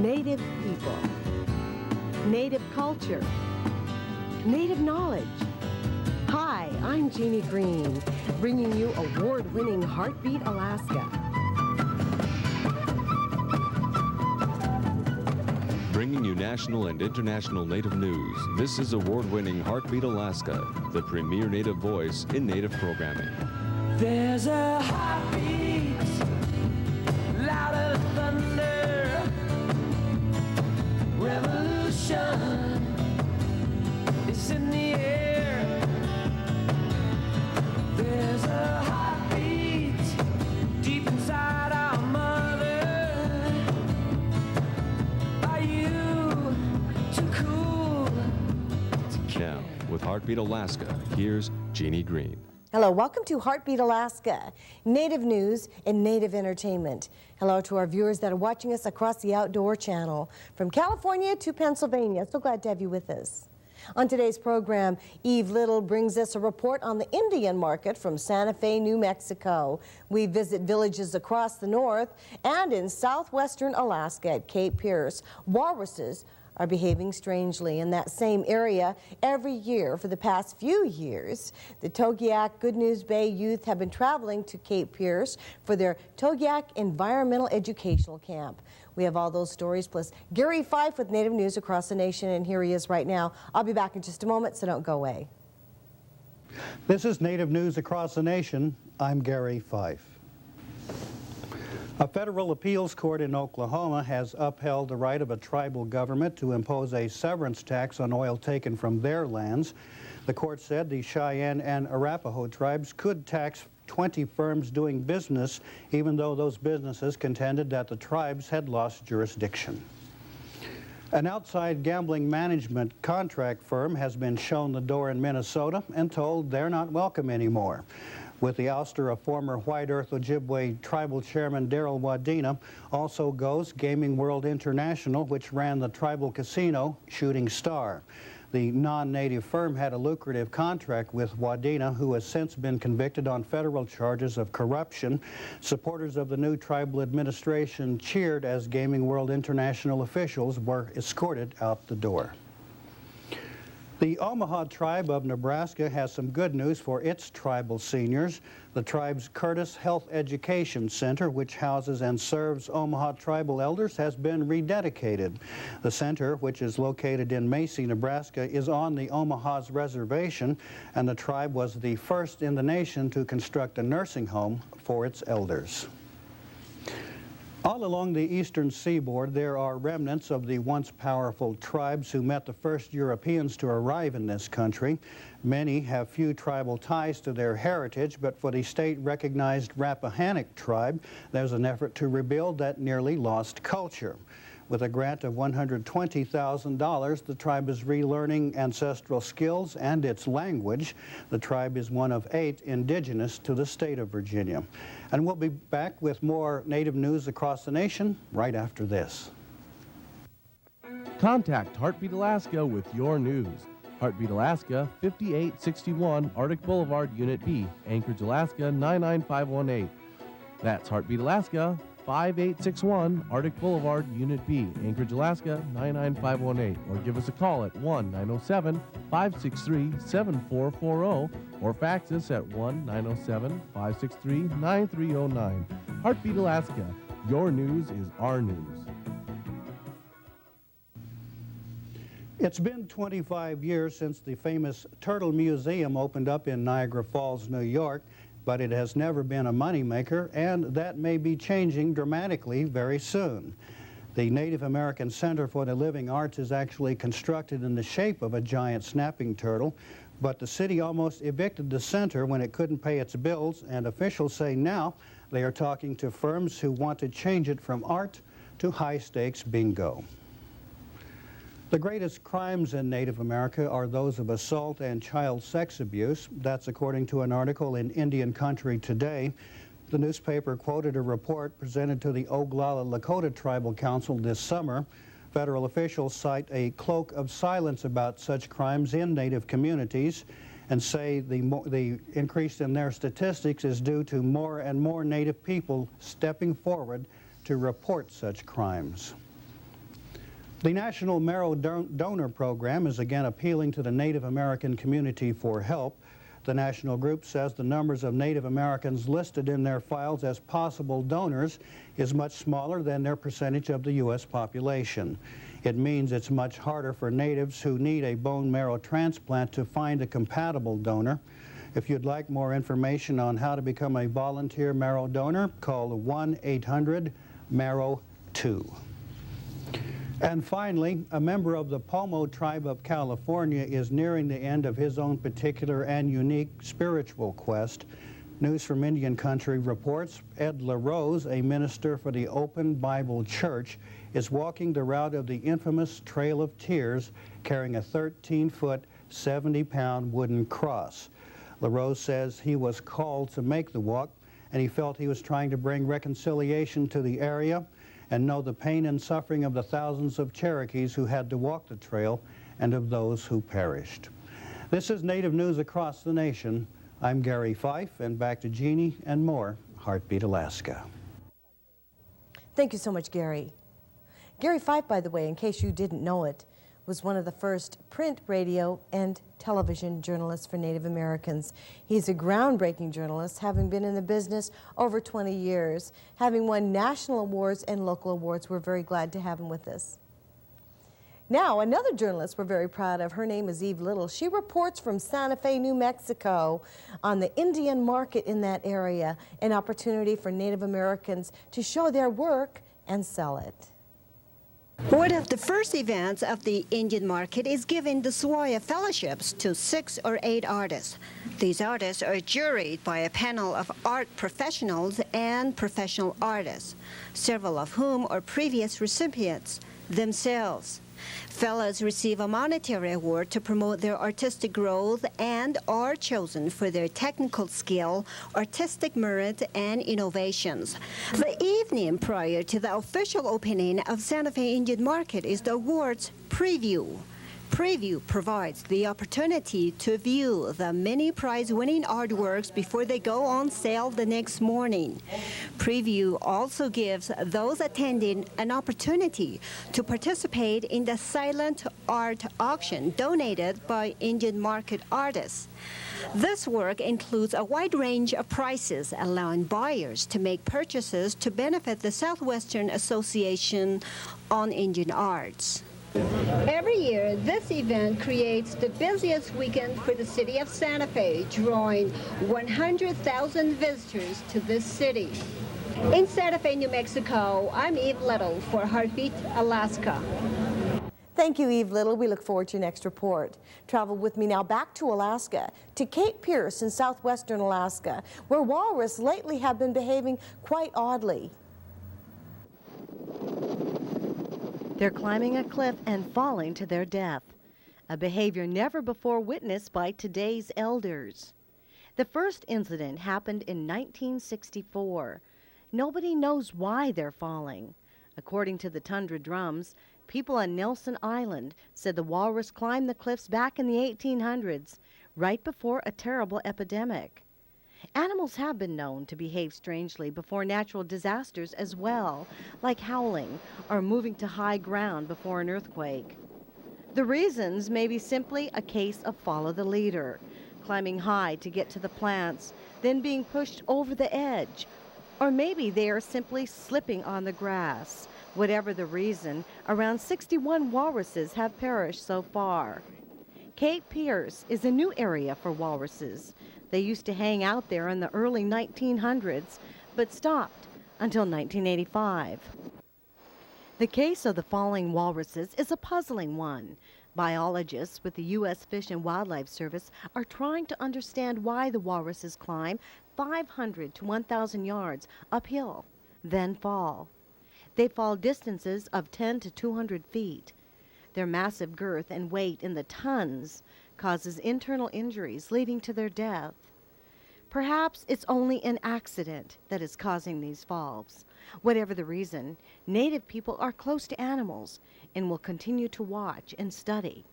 Native people, Native culture, Native knowledge. Hi, I'm Jeannie Green, bringing you award-winning Heartbeat Alaska. Bringing you national and international Native news, this is award-winning Heartbeat Alaska, the premier Native voice in Native programming. There's a heartbeat, louder than thunder, revolution is in the air. There's a heartbeat deep inside our mother. Are you too cool to care? Now, with Heartbeat Alaska, here's Jeannie Green. Hello, welcome to Heartbeat Alaska, Native news and Native entertainment. Hello to our viewers that are watching us across the Outdoor Channel, from California to Pennsylvania. So glad to have you with us. On today's program, Eve Little brings us a report on the Indian market from Santa Fe, New Mexico. We visit villages across the north and in southwestern Alaska at Cape Peirce. Walruses are behaving strangely in that same area every year for the past few years. The Togiak Good News Bay youth have been traveling to Cape Peirce for their Togiak Environmental Educational Camp. We have all those stories, plus Gary Fife with Native news across the nation, and here he is right now. I'll be back in just a moment, so don't go away. This is Native News Across the Nation. I'm Gary Fife. A federal appeals court in Oklahoma has upheld the right of a tribal government to impose a severance tax on oil taken from their lands. The court said the Cheyenne and Arapaho tribes could tax 20 firms doing business, even though those businesses contended that the tribes had lost jurisdiction. An outside gambling management contract firm has been shown the door in Minnesota and told they're not welcome anymore. With the ouster of former White Earth Ojibwe tribal chairman Daryl Wadena, also goes Gaming World International, which ran the tribal casino Shooting Star. The non-native firm had a lucrative contract with Wadena, who has since been convicted on federal charges of corruption. Supporters of the new tribal administration cheered as Gaming World International officials were escorted out the door. The Omaha tribe of Nebraska has some good news for its tribal seniors. The tribe's Curtis Health Education Center, which houses and serves Omaha tribal elders, has been rededicated. The center, which is located in Macy, Nebraska, is on the Omaha's reservation, and the tribe was the first in the nation to construct a nursing home for its elders. All along the eastern seaboard, there are remnants of the once powerful tribes who met the first Europeans to arrive in this country. Many have few tribal ties to their heritage, but for the state-recognized Rappahannock tribe, there's an effort to rebuild that nearly lost culture. With a grant of $120,000, the tribe is relearning ancestral skills and its language. The tribe is one of 8 indigenous to the state of Virginia. And we'll be back with more Native news across the nation right after this. Contact Heartbeat Alaska with your news. Heartbeat Alaska, 5861 Arctic Boulevard, Unit B, Anchorage, Alaska, 99518. That's Heartbeat Alaska, 5861 Arctic Boulevard, Unit B, Anchorage, Alaska, 99518. Or give us a call at 1-907-563-7440 or fax us at 1-907-563-9309. Heartbeat Alaska, your news is our news. It's been 25 years since the famous Turtle Museum opened up in Niagara Falls, New York, but it has never been a moneymaker, and that may be changing dramatically very soon. The Native American Center for the Living Arts is actually constructed in the shape of a giant snapping turtle, but the city almost evicted the center when it couldn't pay its bills, and officials say now they are talking to firms who want to change it from art to high-stakes bingo. The greatest crimes in Native America are those of assault and child sex abuse. That's according to an article in Indian Country Today. The newspaper quoted a report presented to the Oglala Lakota Tribal Council this summer. Federal officials cite a cloak of silence about such crimes in Native communities and say the increase in their statistics is due to more and more Native people stepping forward to report such crimes. The National Marrow Donor Program is again appealing to the Native American community for help. The national group says the numbers of Native Americans listed in their files as possible donors is much smaller than their percentage of the U.S. population. It means it's much harder for natives who need a bone marrow transplant to find a compatible donor. If you'd like more information on how to become a volunteer marrow donor, call 1-800-MARROW-2. And finally, a member of the Pomo tribe of California is nearing the end of his own particular and unique spiritual quest. News from Indian Country reports Ed LaRose, a minister for the Open Bible Church, is walking the route of the infamous Trail of Tears, carrying a 13-foot, 70-pound wooden cross. LaRose says he was called to make the walk, and he felt he was trying to bring reconciliation to the area and know the pain and suffering of the thousands of Cherokees who had to walk the trail and of those who perished. This is Native News Across the Nation. I'm Gary Fife, and back to Jeannie and more Heartbeat Alaska. Thank you so much, Gary. Gary Fife, by the way, in case you didn't know it, was one of the first print, radio, and television journalists for Native Americans. He's a groundbreaking journalist, having been in the business over 20 years, having won national awards and local awards. We're very glad to have him with us. Now, another journalist we're very proud of, her name is Eve Little. She reports from Santa Fe, New Mexico, on the Indian market in that area, an opportunity for Native Americans to show their work and sell it. One of the first events of the Indian market is giving the Sawaya Fellowships to 6 or 8 artists. These artists are juried by a panel of art professionals and professional artists, several of whom are previous recipients themselves. Fellows receive a monetary award to promote their artistic growth and are chosen for their technical skill, artistic merit, and innovations. The evening prior to the official opening of Santa Fe Indian Market is the awards preview. Preview provides the opportunity to view the many prize-winning artworks before they go on sale the next morning. Preview also gives those attending an opportunity to participate in the silent art auction donated by Indian market artists. This work includes a wide range of prices, allowing buyers to make purchases to benefit the Southwestern Association on Indian Arts. Every year, this event creates the busiest weekend for the city of Santa Fe, drawing 100,000 visitors to this city. In Santa Fe, New Mexico, I'm Eve Little for Heartbeat Alaska. Thank you, Eve Little. We look forward to your next report. Travel with me now back to Alaska, to Cape Peirce in southwestern Alaska, where walrus lately have been behaving quite oddly. They're climbing a cliff and falling to their death, a behavior never before witnessed by today's elders. The first incident happened in 1964. Nobody knows why they're falling. According to the Tundra Drums, people on Nelson Island said the walrus climbed the cliffs back in the 1800s, right before a terrible epidemic. Animals have been known to behave strangely before natural disasters as well, like howling or moving to high ground before an earthquake. The reasons may be simply a case of follow the leader, climbing high to get to the plants, then being pushed over the edge. Or maybe they are simply slipping on the grass. Whatever the reason, around 61 walruses have perished so far. Cape Peirce is a new area for walruses. They used to hang out there in the early 1900s, but stopped until 1985. The case of the falling walruses is a puzzling one. Biologists with the U.S. Fish and Wildlife Service are trying to understand why the walruses climb 500 to 1,000 yards uphill, then fall. They fall distances of 10 to 200 feet. Their massive girth and weight in the tons causes internal injuries leading to their death. Perhaps it's only an accident that is causing these falls. Whatever the reason, Native people are close to animals and will continue to watch and study.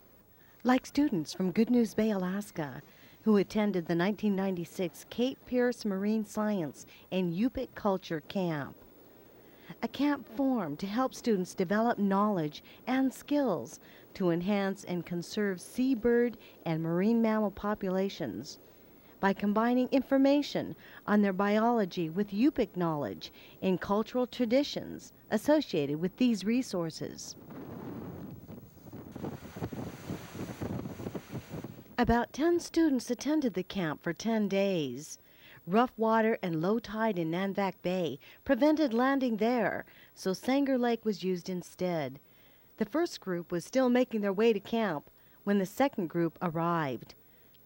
Like students from Good News Bay, Alaska, who attended the 1996 Cape Peirce Marine Science and Yupik Culture Camp. A camp formed to help students develop knowledge and skills to enhance and conserve seabird and marine mammal populations by combining information on their biology with Yupik knowledge and cultural traditions associated with these resources. About 10 students attended the camp for 10 days. Rough water and low tide in Nanvak Bay prevented landing there, so Sanger Lake was used instead. The first group was still making their way to camp when the second group arrived.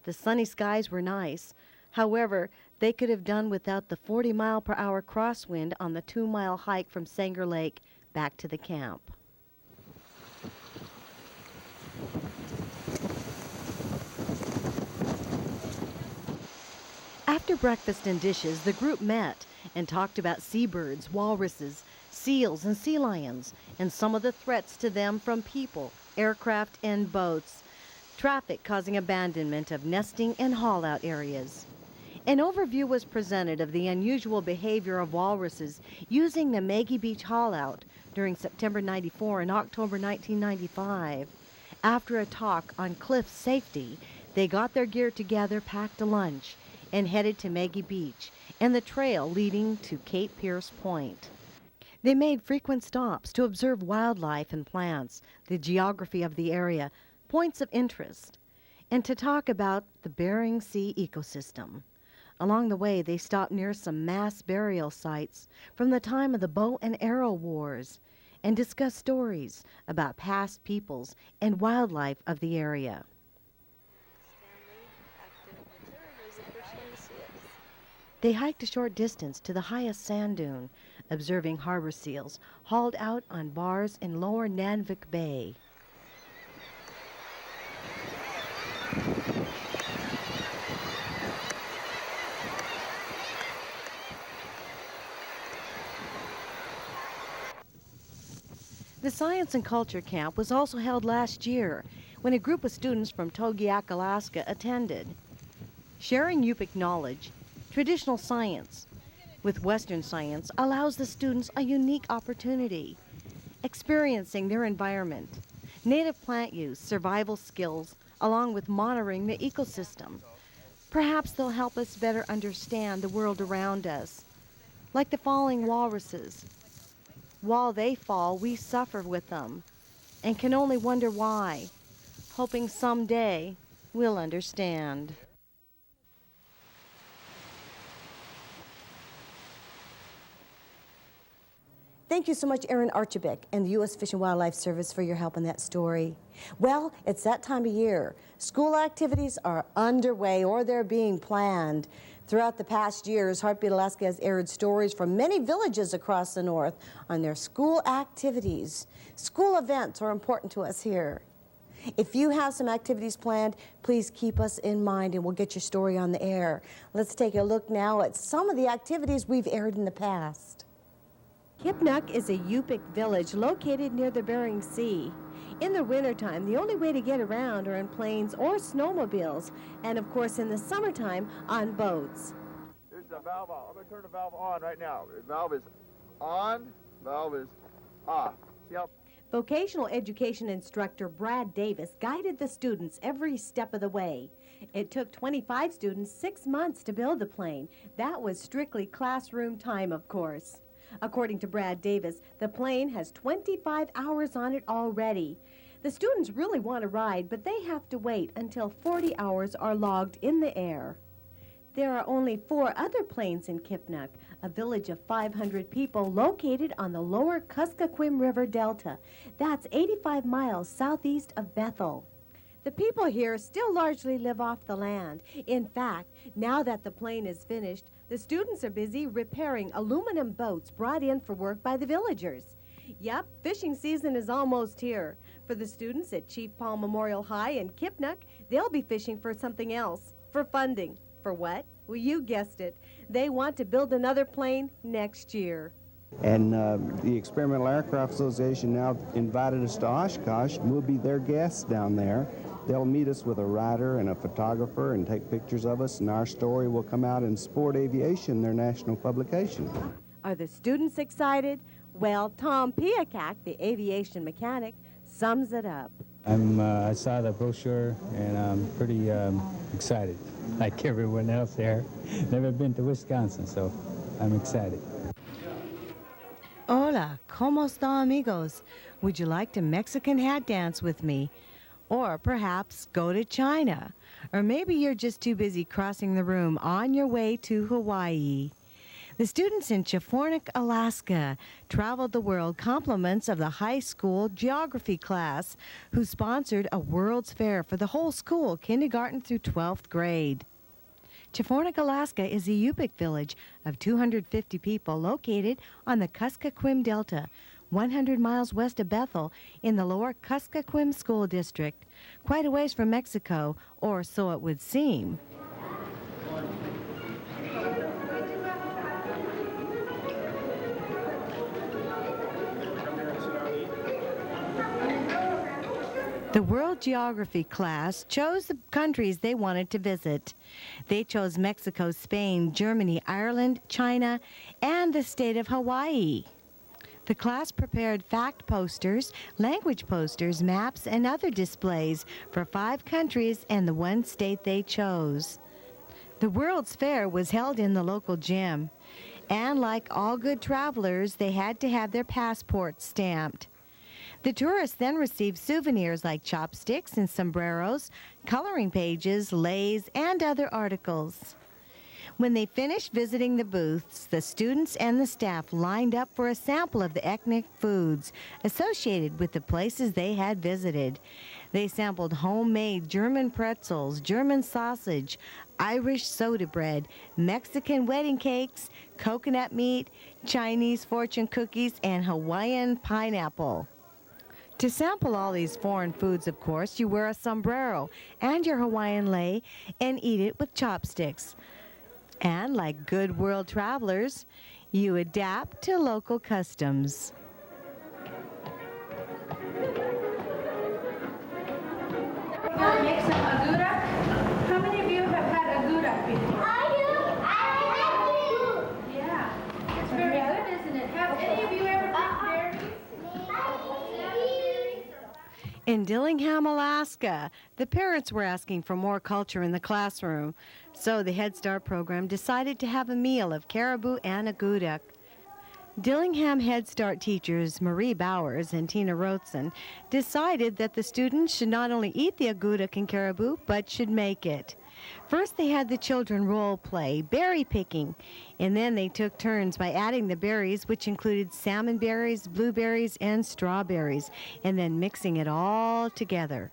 The sunny skies were nice. However, they could have done without the 40-mile-per-hour crosswind on the 2-mile hike from Sanger Lake back to the camp. After breakfast and dishes, the group met and talked about seabirds, walruses, seals, and sea lions, and some of the threats to them from people, aircraft, and boats, traffic causing abandonment of nesting and haul-out areas. An overview was presented of the unusual behavior of walruses using the Maggie Beach haul-out during September '94 and October 1995. After a talk on cliff safety, they got their gear together, packed a lunch, and headed to Maggie Beach and the trail leading to Cape Peirce Point. They made frequent stops to observe wildlife and plants, the geography of the area, points of interest, and to talk about the Bering Sea ecosystem. Along the way, they stopped near some mass burial sites from the time of the bow and arrow wars and discussed stories about past peoples and wildlife of the area. They hiked a short distance to the highest sand dune, observing harbor seals hauled out on bars in lower Nanvik Bay. The Science and Culture Camp was also held last year when a group of students from Togiak, Alaska attended. Sharing Yupik knowledge, traditional science with Western science allows the students a unique opportunity, experiencing their environment, native plant use, survival skills, along with monitoring the ecosystem. Perhaps they'll help us better understand the world around us, like the falling walruses. While they fall, we suffer with them and can only wonder why, hoping someday we'll understand. Thank you so much, Erin Archibek and the U.S. Fish and Wildlife Service for your help in that story. Well, it's that time of year. School activities are underway or they're being planned. Throughout the past years, Heartbeat Alaska has aired stories from many villages across the north on their school activities. School events are important to us here. If you have some activities planned, please keep us in mind and we'll get your story on the air. Let's take a look now at some of the activities we've aired in the past. Kipnuk is a Yupik village located near the Bering Sea. In the wintertime, the only way to get around are in planes or snowmobiles, and of course in the summertime on boats. Here's the valve on. I'm going to turn the valve on right now. The valve is on, valve is off. See how? Vocational education instructor Brad Davis guided the students every step of the way. It took 25 students 6 months to build the plane. That was strictly classroom time, of course. According to Brad Davis, the plane has 25 hours on it already. The students really want to ride, but they have to wait until 40 hours are logged in the air. There are only 4 other planes in Kipnuk, a village of 500 people located on the lower Kuskokwim River Delta. That's 85 miles southeast of Bethel. The people here still largely live off the land. In fact, now that the plane is finished, the students are busy repairing aluminum boats brought in for work by the villagers. Yep, fishing season is almost here. For the students at Chief Paul Memorial High in Kipnuk, they'll be fishing for something else, for funding. For what? Well, you guessed it. They want to build another plane next year. And the Experimental Aircraft Association now invited us to Oshkosh. We'll be their guests down there. They'll meet us with a writer and a photographer and take pictures of us, and our story will come out in Sport Aviation, their national publication. Are the students excited? Well, Tom Piakak, the aviation mechanic, sums it up. I saw the brochure and I'm pretty excited, like everyone else there. Never been to Wisconsin, so I'm excited. Hola, ¿cómo está, amigos? Would you like to Mexican hat dance with me? Or perhaps go to China? Or maybe you're just too busy crossing the room on your way to Hawaii. The students in Chefornak, Alaska, traveled the world compliments of the high school geography class, who sponsored a World's Fair for the whole school, kindergarten through 12th grade. Chefornak, Alaska is a Yupik village of 250 people located on the Kuskokwim Delta, 100 miles west of Bethel in the lower Kuskokwim School District, quite a ways from Mexico, or so it would seem. The World Geography class chose the countries they wanted to visit. They chose Mexico, Spain, Germany, Ireland, China, and the state of Hawaii. The class prepared fact posters, language posters, maps, and other displays for 5 countries and the one state they chose. The World's Fair was held in the local gym, and like all good travelers, they had to have their passports stamped. The tourists then received souvenirs like chopsticks and sombreros, coloring pages, leis, and other articles. When they finished visiting the booths, the students and the staff lined up for a sample of the ethnic foods associated with the places they had visited. They sampled homemade German pretzels, German sausage, Irish soda bread, Mexican wedding cakes, coconut meat, Chinese fortune cookies, and Hawaiian pineapple. To sample all these foreign foods, of course, you wear a sombrero and your Hawaiian lei and eat it with chopsticks. And like good world travelers, you adapt to local customs. We're going to make some agurak. How many of you have had agurak before? I do. Yeah. It's very good, isn't it? Have any of you ever picked berries? In Dillingham, Alaska, the parents were asking for more culture in the classroom, so the Head Start program decided to have a meal of caribou and agudak. Dillingham Head Start teachers Marie Bowers and Tina Rotzen decided that the students should not only eat the agudak and caribou, but should make it. First, they had the children role play berry picking, and then they took turns by adding the berries, which included salmon berries, blueberries, and strawberries, and then mixing it all together.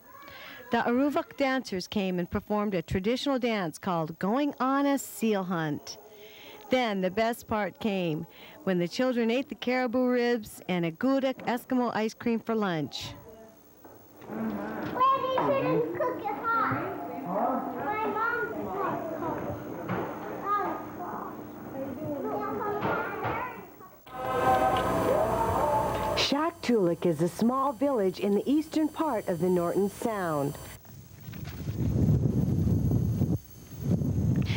The Aruvak dancers came and performed a traditional dance called Going on a Seal Hunt. Then the best part came, when the children ate the caribou ribs and agudak Eskimo ice cream for lunch. Wait, you shouldn't cook it hot. My mom's hot. Shaktoolik is a small village in the eastern part of the Norton Sound.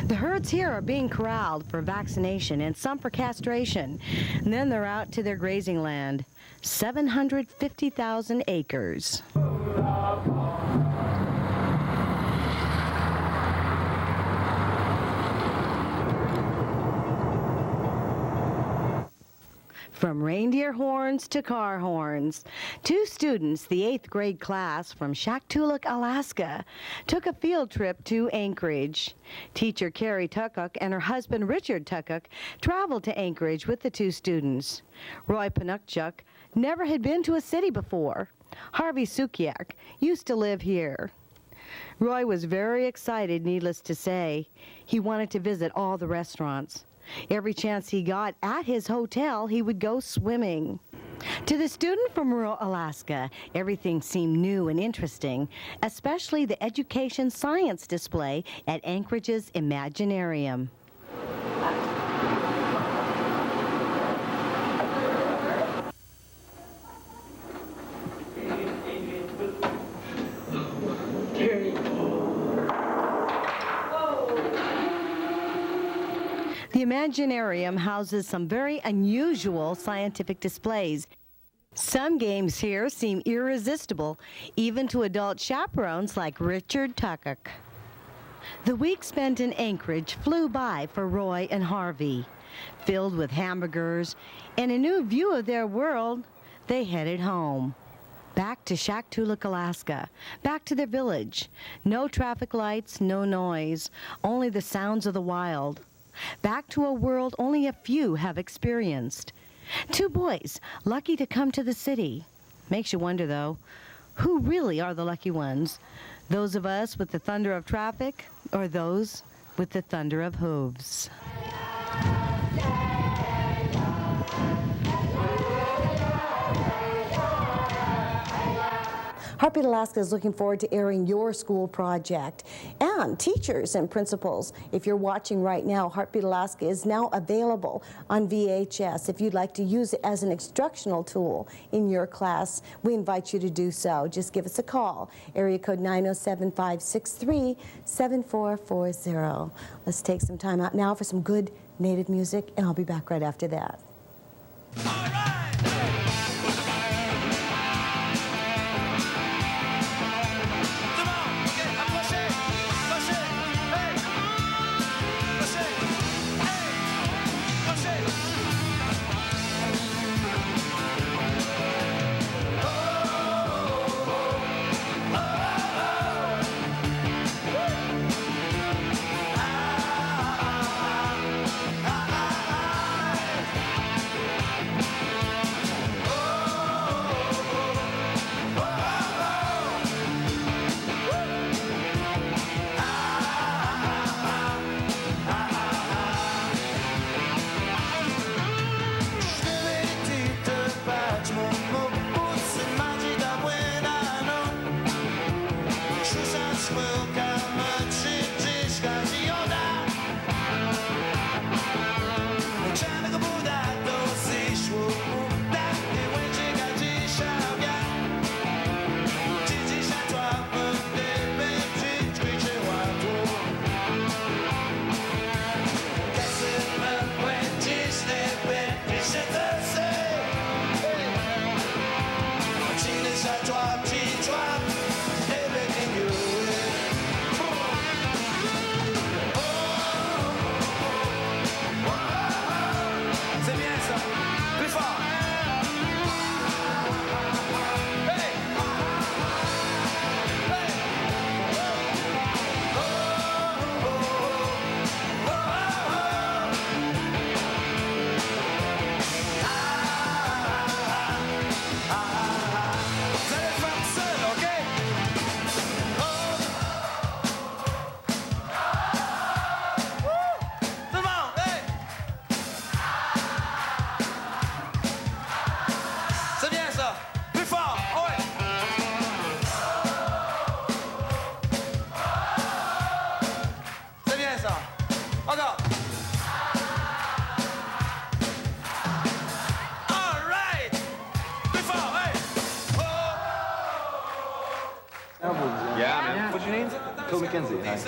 The herds here are being corralled for vaccination and some for castration. And then they're out to their grazing land, 750,000 acres. From reindeer horns to car horns, 2 students, the 8th grade class from Shaktoolik, Alaska, took a field trip to Anchorage. Teacher Carrie Tukuk and her husband Richard Tukuk traveled to Anchorage with the 2 students. Roy Panukchuk never had been to a city before. Harvey Sukiak used to live here. Roy was very excited, needless to say. He wanted to visit all the restaurants. Every chance he got at his hotel, he would go swimming. To the student from rural Alaska, everything seemed new and interesting, especially the education science display at Anchorage's Imaginarium. The Imaginarium houses some very unusual scientific displays. Some games here seem irresistible, even to adult chaperones like Richard Tucker. The week spent in Anchorage flew by for Roy and Harvey. Filled with hamburgers and a new view of their world, they headed home. Back to Shaktoolik, Alaska. Back to their village. No traffic lights, no noise, only the sounds of the wild. Back to a world only a few have experienced. Two boys, lucky to come to the city. Makes you wonder, though, who really are the lucky ones? Those of us with the thunder of traffic, or those with the thunder of hooves? Heartbeat Alaska is looking forward to airing your school project. And teachers and principals, if you're watching right now, Heartbeat Alaska is now available on VHS. If you'd like to use it as an instructional tool in your class, we invite you to do so. Just give us a call. Area code 907-563-7440. Let's take some time out now for some good Native music, and I'll be back right after that.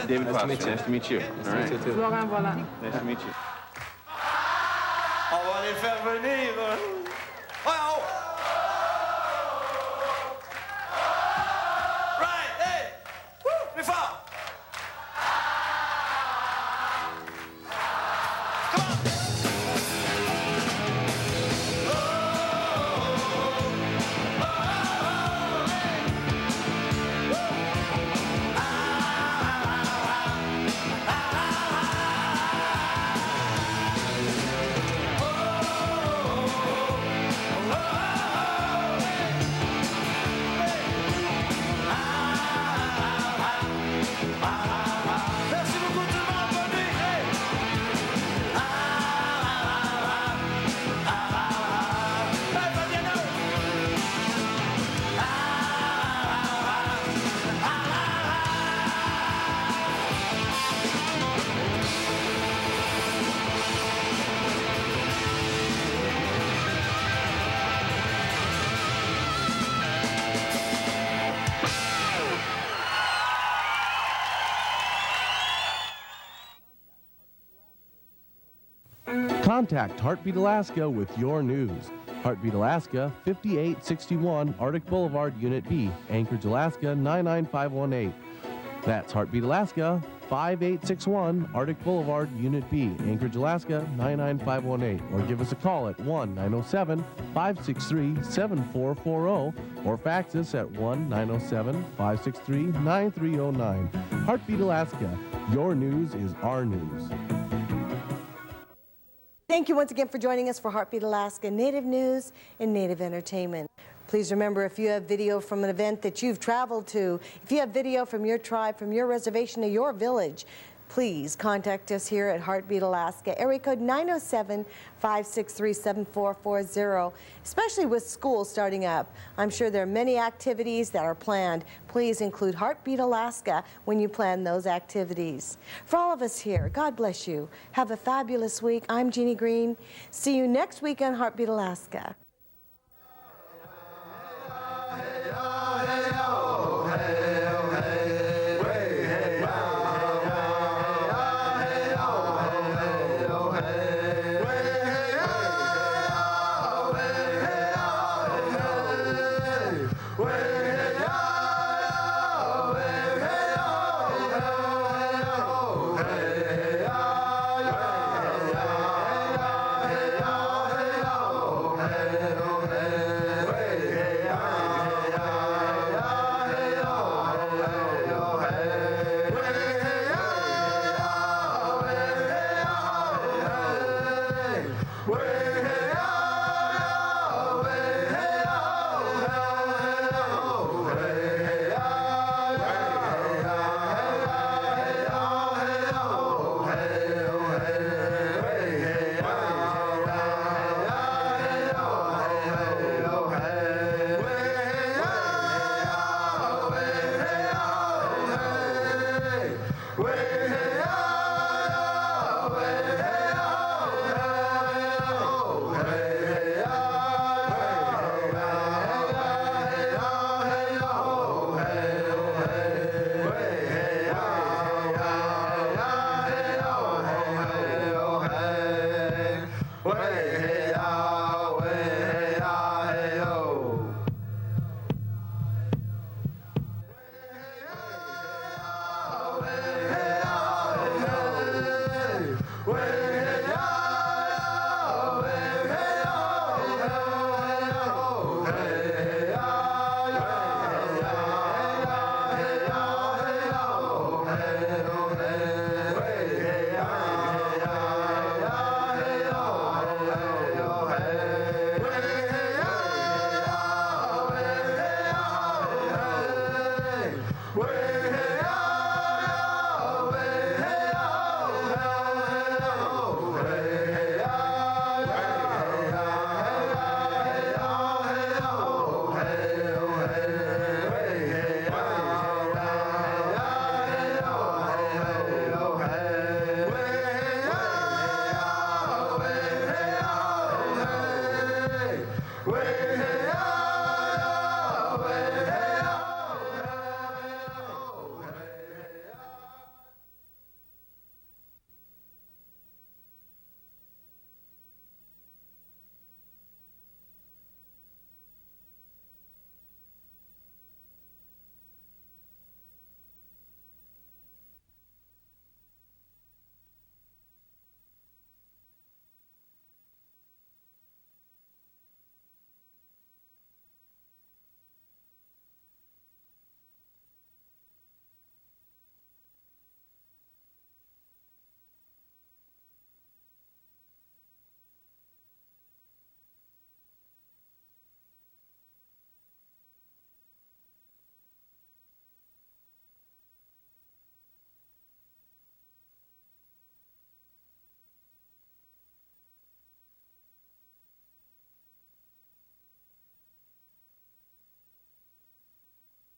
David Foster. Nice to meet you. All right. Nice to meet you. Nice to meet you. On va les faire venir. Oh. Right, hey. Woo, plus fort. Come on. Oh! Contact Heartbeat Alaska with your news. Heartbeat Alaska, 5861 Arctic Boulevard, Unit B, Anchorage, Alaska, 99518. That's Heartbeat Alaska, 5861 Arctic Boulevard, Unit B, Anchorage, Alaska, 99518. Or give us a call at 1-907-563-7440 or fax us at 1-907-563-9309. Heartbeat Alaska, your news is our news. Thank you once again for joining us for Heartbeat Alaska Native News and Native Entertainment. Please remember, if you have video from an event that you've traveled to, if you have video from your tribe, from your reservation or your village, please contact us here at Heartbeat Alaska. Area code 907-563-7440, especially with school starting up. I'm sure there are many activities that are planned. Please include Heartbeat Alaska when you plan those activities. For all of us here, God bless you. Have a fabulous week. I'm Jeannie Green. See you next week on Heartbeat Alaska.